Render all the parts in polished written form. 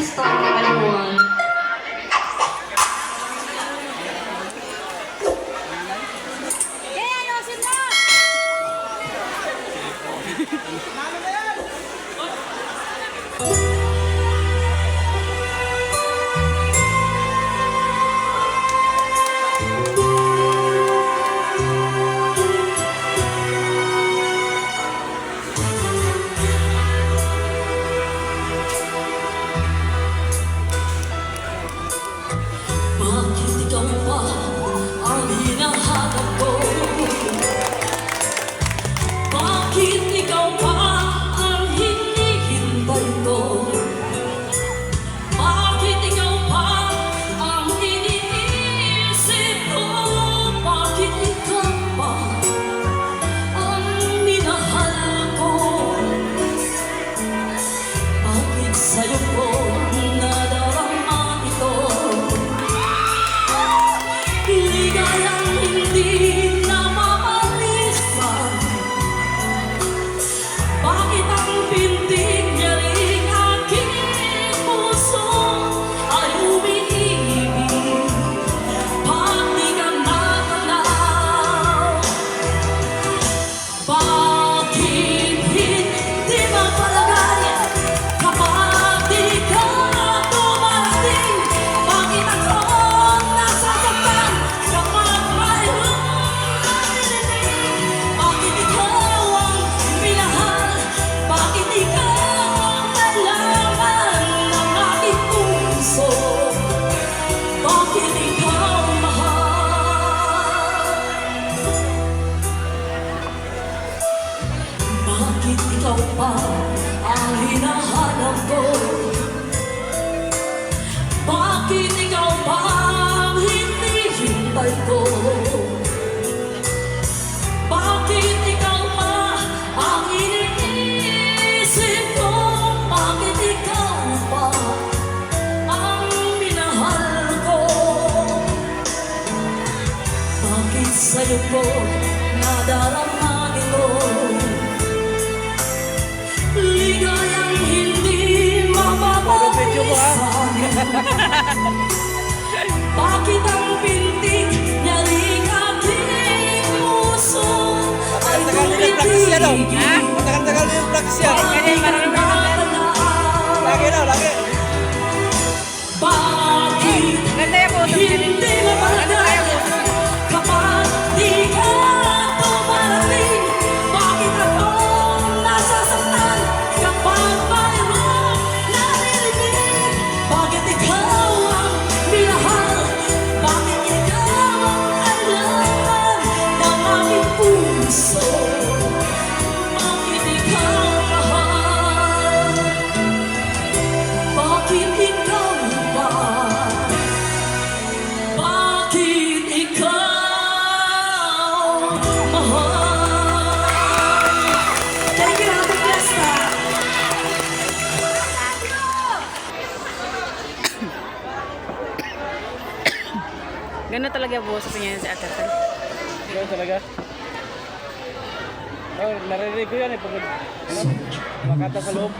Fiesta ngayon. Bakit ikaw pa ang hinahanap ko? Bakit ikaw pa ang hinihintay ko? Bakit ikaw pa ang iniisip ko? Bakit ikaw pa ang minahal ko? Bakit sa'yo ko nadarama ito? Ligayang hindi na mapalisan. Bakit ang pintig niya rin aking puso ay umiibig? Pati ka natanaw. Bakit hindi mapalagay kapag di ka dumarating? Bakit ako nasasaktan kapag mayroong narinig? Bakit ikaw ang minahal? Bakit ikaw ang kailangan ng aking puso? Bakit ikaw mahal? Bakit ikaw pa ang hinahanap ko? Bakit ikaw pa ang hinihintay ko? Bakit ikaw pa ang iniisip ko? Bakit ikaw pa ang minahal ko? Bakit sa'yo ko nadarama ito? Ligayang hindi mapapalisan. Bakit ang pintig niya rin aking puso ay tumitigil? Matagal-tagal na yung practice yan. Bakit natanaw? Lagi daw, lagi. Bakit hindi mapalagay kapag di ka dumarating? Bakit ako nasasaktan kapag mayroong naririnig? Bakit ikaw ang minahal? Bakit ikaw ang kailangan ng aking puso? Bakit ikaw mahal? Bakit ikaw ba? Bakit ikaw mahal? Thank you, Happy Fiesta! Gano'n talaga boses niya sa Atatan. Ganun talaga. Oh, narinig ko yan eh. Pag makata sa loob.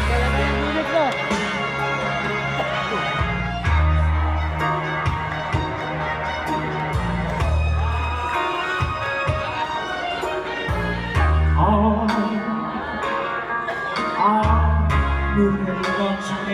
Talaga yung unit mo. 눈을 감추네